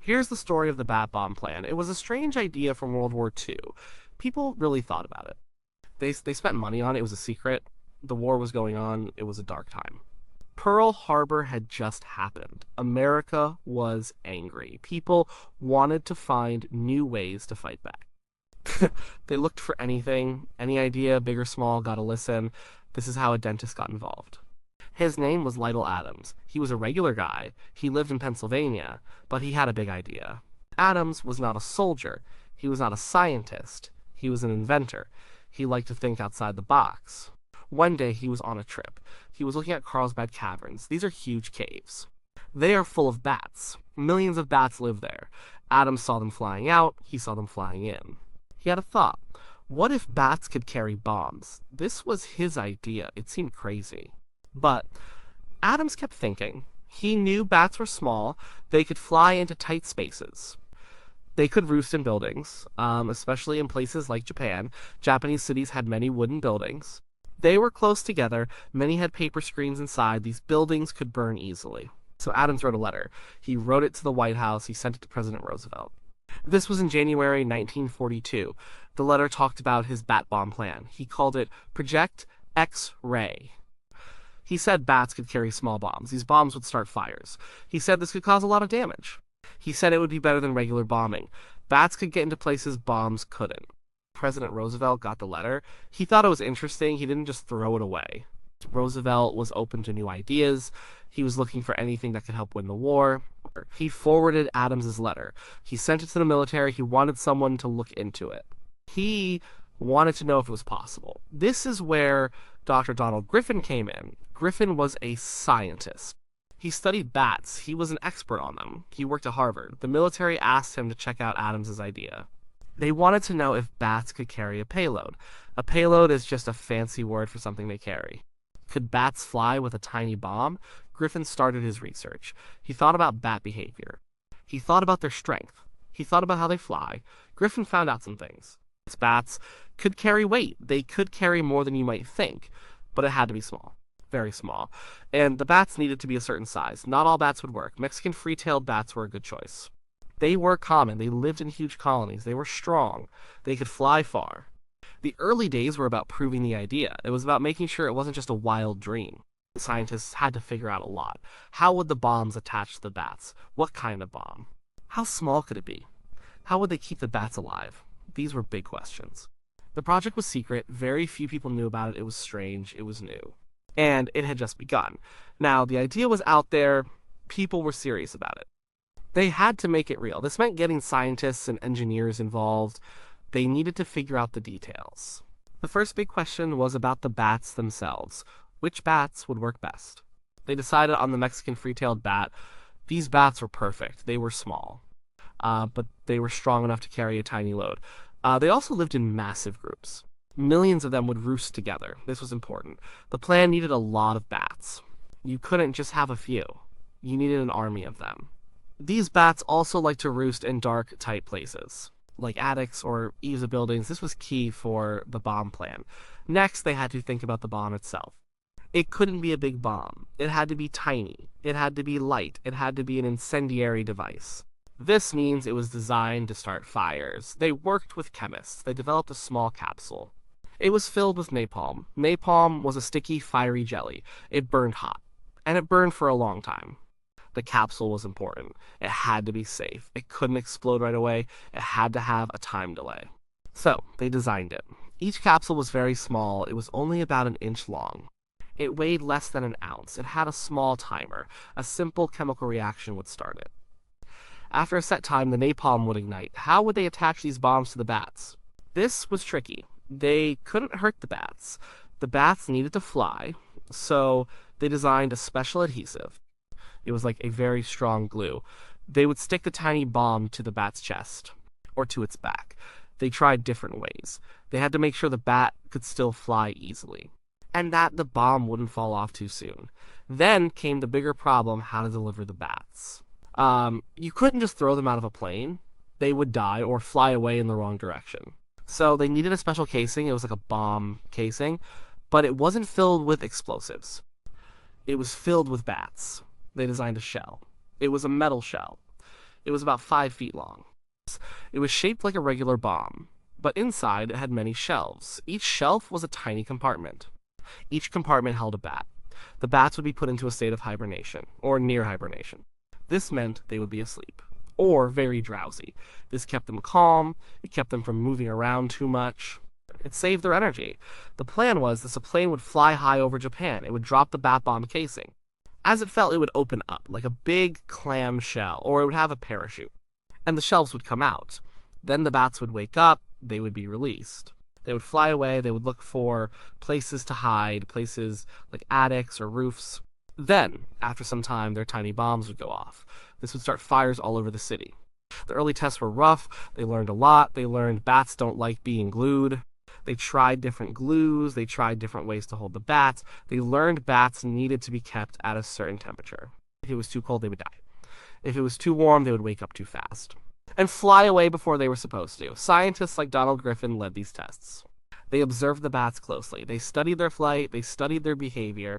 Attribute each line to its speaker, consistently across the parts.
Speaker 1: Here's the story of the bat bomb plan. It was a strange idea from World War II. People really thought about it. They spent money on it. It was a secret. The war was going on. It was a dark time. Pearl Harbor had just happened. America was angry. People wanted to find new ways to fight back. They looked for anything, any idea, big or small, got a listen. This is how a dentist got involved. His name was Lytle Adams. He was a regular guy. He lived in Pennsylvania, but he had a big idea. Adams was not a soldier. He was not a scientist. He was an inventor. He liked to think outside the box. One day he was on a trip. He was looking at Carlsbad Caverns. These are huge caves. They are full of bats. Millions of bats live there. Adams saw them flying out. He saw them flying in. He had a thought. What if bats could carry bombs? This was his idea. It seemed crazy. But Adams kept thinking. He knew bats were small. They could fly into tight spaces. They could roost in buildings, especially in places like Japan. Japanese cities had many wooden buildings. They were close together. Many had paper screens inside. These buildings could burn easily. So Adams wrote a letter. He wrote it to the White House. He sent it to President Roosevelt. This was in January 1942. The letter talked about his bat bomb plan. He called it Project X-Ray. He said bats could carry small bombs. These bombs would start fires. He said this could cause a lot of damage. He said it would be better than regular bombing. Bats could get into places bombs couldn't. President Roosevelt got the letter. He thought it was interesting. He didn't just throw it away. Roosevelt was open to new ideas. He was looking for anything that could help win the war. He forwarded Adams's letter. He sent it to the military. He wanted someone to look into it. He wanted to know if it was possible. This is where Dr. Donald Griffin came in. Griffin was a scientist. He studied bats. He was an expert on them. He worked at Harvard. The military asked him to check out Adams's idea. They wanted to know if bats could carry a payload. A payload is just a fancy word for something they carry. Could bats fly with a tiny bomb? Griffin started his research. He thought about bat behavior. He thought about their strength. He thought about how they fly. Griffin found out some things. Bats could carry weight. They could carry more than you might think, but it had to be small. Very small. And the bats needed to be a certain size. Not all bats would work. Mexican free-tailed bats were a good choice. They were common. They lived in huge colonies. They were strong. They could fly far. The early days were about proving the idea. It was about making sure it wasn't just a wild dream. Scientists had to figure out a lot. How would the bombs attach to the bats? What kind of bomb? How small could it be? How would they keep the bats alive? These were big questions. The project was secret. Very few people knew about it. It was strange. It was new. And it had just begun. Now, the idea was out there. People were serious about it. They had to make it real. This meant getting scientists and engineers involved. They needed to figure out the details. The first big question was about the bats themselves. Which bats would work best? They decided on the Mexican free-tailed bat. These bats were perfect. They were small, but they were strong enough to carry a tiny load. They also lived in massive groups. Millions of them would roost together. This was important. The plan needed a lot of bats. You couldn't just have a few. You needed an army of them. These bats also liked to roost in dark, tight places, like attics or eaves of buildings. This was key for the bomb plan. Next, they had to think about the bomb itself. It couldn't be a big bomb. It had to be tiny. It had to be light. It had to be an incendiary device. This means it was designed to start fires. They worked with chemists. They developed a small capsule. It was filled with napalm. Napalm was a sticky, fiery jelly. It burned hot, and it burned for a long time. The capsule was important. It had to be safe. It couldn't explode right away. It had to have a time delay. So, they designed it. Each capsule was very small. It was only about an inch long. It weighed less than an ounce. It had a small timer. A simple chemical reaction would start it. After a set time, the napalm would ignite. How would they attach these bombs to the bats? This was tricky. They couldn't hurt the bats. The bats needed to fly, so they designed a special adhesive. It was like a very strong glue. They would stick the tiny bomb to the bat's chest, or to its back. They tried different ways. They had to make sure the bat could still fly easily, and that the bomb wouldn't fall off too soon. Then came the bigger problem, how to deliver the bats. You couldn't just throw them out of a plane. They would die or fly away in the wrong direction. So they needed a special casing. It was like a bomb casing, but it wasn't filled with explosives. It was filled with bats. They designed a shell. It was a metal shell. It was about 5 feet long. It was shaped like a regular bomb, but inside it had many shelves. Each shelf was a tiny compartment. Each compartment held a bat. The bats would be put into a state of hibernation, or near hibernation. This meant they would be asleep, or very drowsy. This kept them calm, it kept them from moving around too much. It saved their energy. The plan was this: a plane would fly high over Japan. It would drop the bat bomb casing. As it fell, it would open up like a big clam shell, or it would have a parachute, and the shelves would come out. Then the bats would wake up, they would be released. They would fly away, they would look for places to hide, places like attics or roofs. Then, after some time, their tiny bombs would go off. This would start fires all over the city. The early tests were rough, they learned a lot. They learned bats don't like being glued. They tried different glues, they tried different ways to hold the bats. They learned bats needed to be kept at a certain temperature. If it was too cold, they would die. If it was too warm, they would wake up too fast and fly away before they were supposed to. Scientists like Donald Griffin led these tests. They observed the bats closely. They studied their flight, they studied their behavior.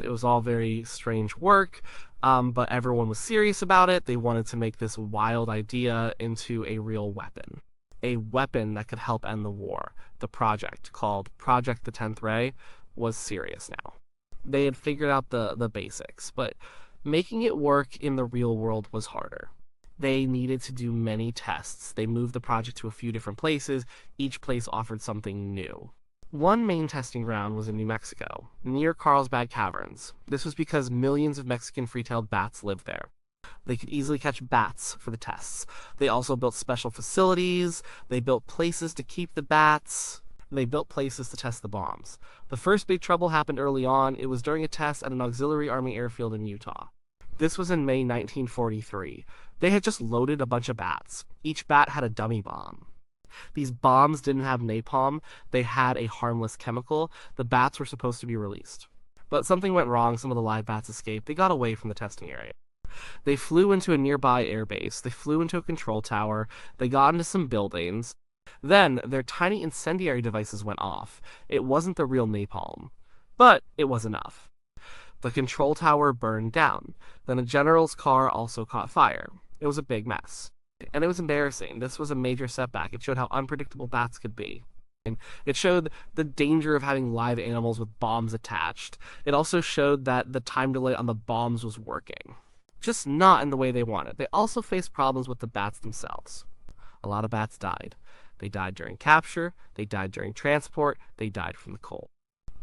Speaker 1: It was all very strange work, but everyone was serious about it. They wanted to make this wild idea into a real weapon. A weapon that could help end the war. The project, called Project the 10th Ray, was serious now. They had figured out the basics, but making it work in the real world was harder. They needed to do many tests. They moved the project to a few different places. Each place offered something new. One main testing ground was in New Mexico, near Carlsbad Caverns. This was because millions of Mexican free-tailed bats lived there. They could easily catch bats for the tests. They also built special facilities. They built places to keep the bats. They built places to test the bombs. The first big trouble happened early on. It was during a test at an auxiliary army airfield in Utah. This was in May 1943. They had just loaded a bunch of bats. Each bat had a dummy bomb. These bombs didn't have napalm. They had a harmless chemical. The bats were supposed to be released. But something went wrong. Some of the live bats escaped. They got away from the testing area. They flew into a nearby airbase. They flew into a control tower. They got into some buildings. Then their tiny incendiary devices went off. It wasn't the real napalm, but it was enough. The control tower burned down. Then a general's car also caught fire. It was a big mess. And it was embarrassing. This was a major setback. It showed how unpredictable bats could be. And it showed the danger of having live animals with bombs attached. It also showed that the time delay on the bombs was working. Just not in the way they wanted. They also faced problems with the bats themselves. A lot of bats died. They died during capture, they died during transport, they died from the cold.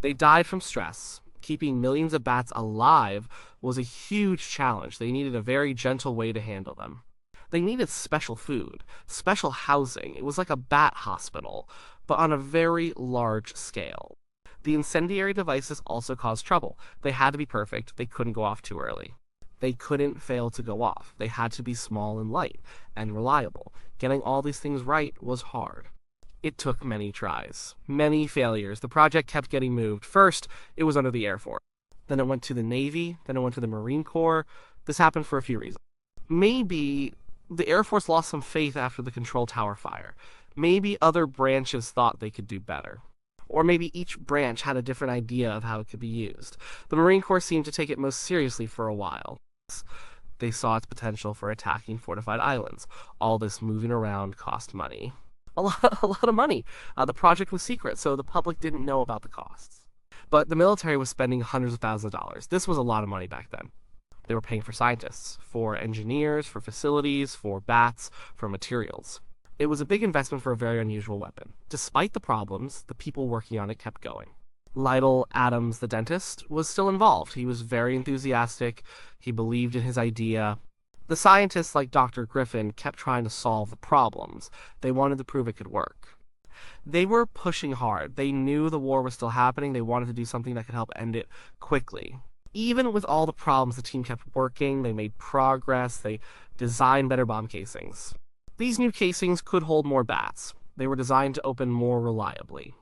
Speaker 1: They died from stress. Keeping millions of bats alive was a huge challenge. They needed a very gentle way to handle them. They needed special food, special housing. It was like a bat hospital, but on a very large scale. The incendiary devices also caused trouble. They had to be perfect. They couldn't go off too early. They couldn't fail to go off. They had to be small and light and reliable. Getting all these things right was hard. It took many tries, many failures. The project kept getting moved. First, it was under the Air Force. Then it went to the Navy. Then it went to the Marine Corps. This happened for a few reasons. Maybe the Air Force lost some faith after the control tower fire. Maybe other branches thought they could do better. Or maybe each branch had a different idea of how it could be used. The Marine Corps seemed to take it most seriously for a while. They saw its potential for attacking fortified islands. All this moving around cost money. A lot of money. The project was secret, so the public didn't know about the costs. But the military was spending hundreds of thousands of dollars. This was a lot of money back then. They were paying for scientists, for engineers, for facilities, for bats, for materials. It was a big investment for a very unusual weapon. Despite the problems, the people working on it kept going. Lytle Adams, the dentist, was still involved. He was very enthusiastic. He believed in his idea. The scientists like Dr. Griffin kept trying to solve the problems. They wanted to prove it could work. They were pushing hard. They knew the war was still happening. They wanted to do something that could help end it quickly. Even with all the problems, the team kept working. They made progress. They designed better bomb casings. These new casings could hold more bats. They were designed to open more reliably.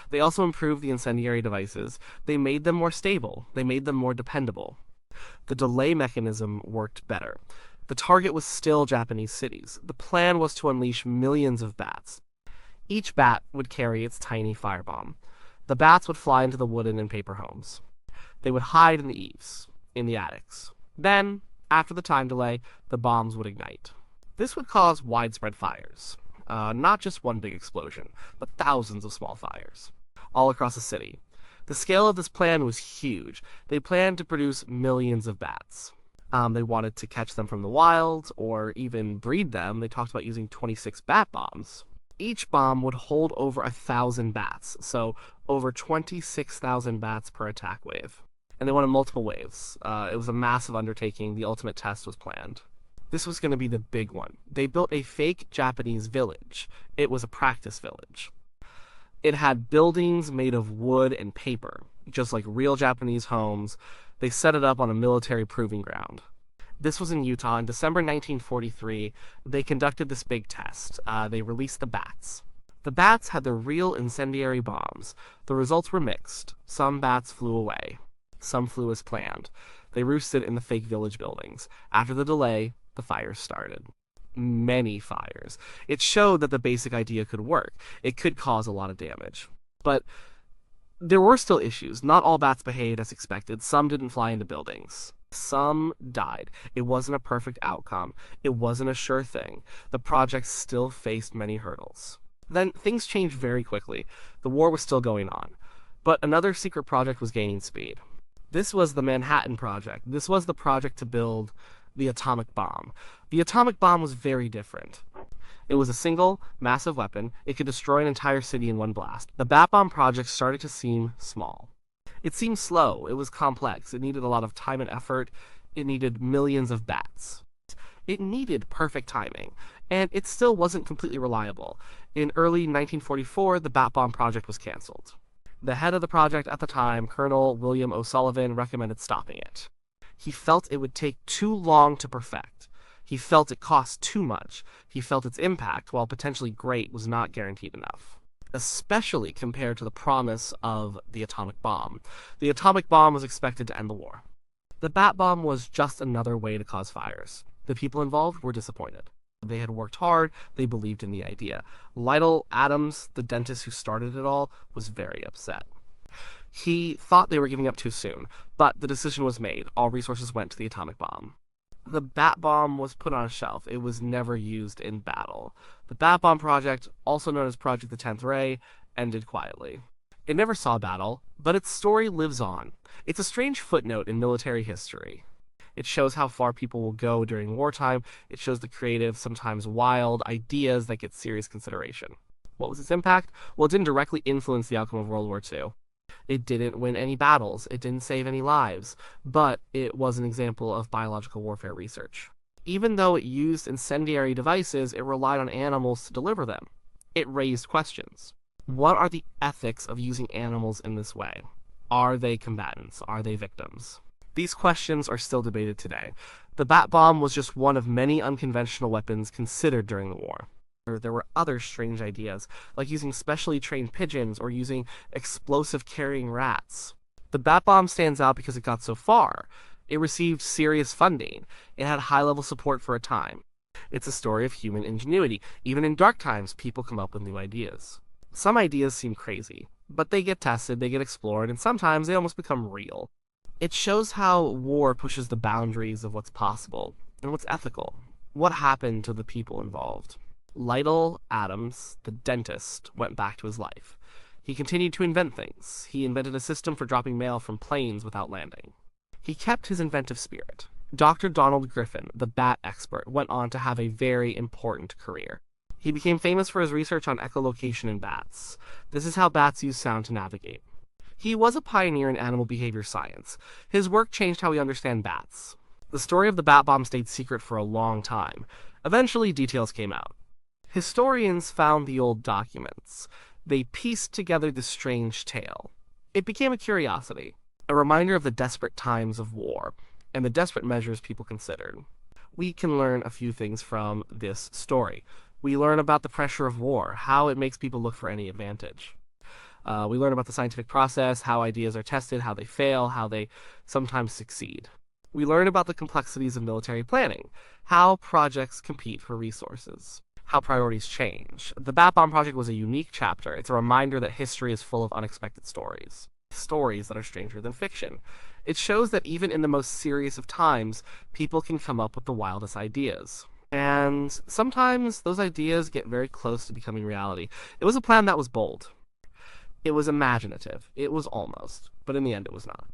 Speaker 1: They also improved the incendiary devices. They made them more stable. They made them more dependable. The delay mechanism worked better. The target was still Japanese cities. The plan was to unleash millions of bats. Each bat would carry its tiny firebomb. The bats would fly into the wooden and paper homes. They would hide in the eaves, in the attics. Then, after the time delay, the bombs would ignite. This would cause widespread fires. Not just one big explosion, but thousands of small fires, all across the city. The scale of this plan was huge. They planned to produce millions of bats. They wanted to catch them from the wild, or even breed them. They talked about using 26 bat bombs. Each bomb would hold over 1,000 bats, so over 26,000 bats per attack wave. And they wanted multiple waves. It was a massive undertaking. The ultimate test was planned. This was going to be the big one. They built a fake Japanese village. It was a practice village. It had buildings made of wood and paper, just like real Japanese homes. They set it up on a military proving ground. This was in Utah. In December 1943, they conducted this big test. They released the bats. The bats had the real incendiary bombs. The results were mixed. Some bats flew away. Some flew as planned. They roosted in the fake village buildings. After the delay, the fires started. Many fires. It showed that the basic idea could work. It could cause a lot of damage. But there were still issues. Not all bats behaved as expected. Some didn't fly into buildings. Some died. It wasn't a perfect outcome. It wasn't a sure thing. The project still faced many hurdles. Then things changed very quickly. The war was still going on. But another secret project was gaining speed. This was the Manhattan Project. This was the project to build the atomic bomb. The atomic bomb was very different. It was a single, massive weapon. It could destroy an entire city in one blast. The Bat Bomb project started to seem small. It seemed slow. It was complex. It needed a lot of time and effort. It needed millions of bats. It needed perfect timing, and it still wasn't completely reliable. In early 1944, the Bat Bomb project was canceled. The head of the project at the time, Colonel William O'Sullivan, recommended stopping it. He felt it would take too long to perfect. He felt it cost too much. He felt its impact, while potentially great, was not guaranteed enough, especially compared to the promise of the atomic bomb. The atomic bomb was expected to end the war. The Bat Bomb was just another way to cause fires. The people involved were disappointed. They had worked hard. They believed in the idea. Lytle Adams, the dentist who started it all, was very upset. He thought they were giving up too soon, but the decision was made. All resources went to the atomic bomb. The Bat Bomb was put on a shelf. It was never used in battle. The Bat Bomb project, also known as Project the 10th Ray, ended quietly. It never saw battle, but its story lives on. It's a strange footnote in military history. It shows how far people will go during wartime. It shows the creative, sometimes wild, ideas that get serious consideration. What was its impact? Well, it didn't directly influence the outcome of World War II. It didn't win any battles. It didn't save any lives. But it was an example of biological warfare research. Even though it used incendiary devices, it relied on animals to deliver them. It raised questions. What are the ethics of using animals in this way? Are they combatants? Are they victims? These questions are still debated today. The Bat Bomb was just one of many unconventional weapons considered during the war. There were other strange ideas, like using specially trained pigeons or using explosive-carrying rats. The Bat Bomb stands out because it got so far. It received serious funding. It had high-level support for a time. It's a story of human ingenuity. Even in dark times, people come up with new ideas. Some ideas seem crazy, but they get tested, they get explored, and sometimes they almost become real. It shows how war pushes the boundaries of what's possible and what's ethical. What happened to the people involved? Lytle Adams, the dentist, went back to his life. He continued to invent things. He invented a system for dropping mail from planes without landing. He kept his inventive spirit. Dr. Donald Griffin, the bat expert, went on to have a very important career. He became famous for his research on echolocation in bats. This is how bats use sound to navigate. He was a pioneer in animal behavior science. His work changed how we understand bats. The story of the Bat Bomb stayed secret for a long time. Eventually, details came out. Historians found the old documents. They pieced together this strange tale. It became a curiosity, a reminder of the desperate times of war, and the desperate measures people considered. We can learn a few things from this story. We learn about the pressure of war, how it makes people look for any advantage. We learn about the scientific process, how ideas are tested, how they fail, how they sometimes succeed. We learn about the complexities of military planning, how projects compete for resources, how priorities change. The Bat Bomb Project was a unique chapter. It's a reminder that history is full of unexpected stories that are stranger than fiction. It shows that even in the most serious of times, people can come up with the wildest ideas. And sometimes those ideas get very close to becoming reality. It was a plan that was bold. It was imaginative. It was almost. But in the end, it was not.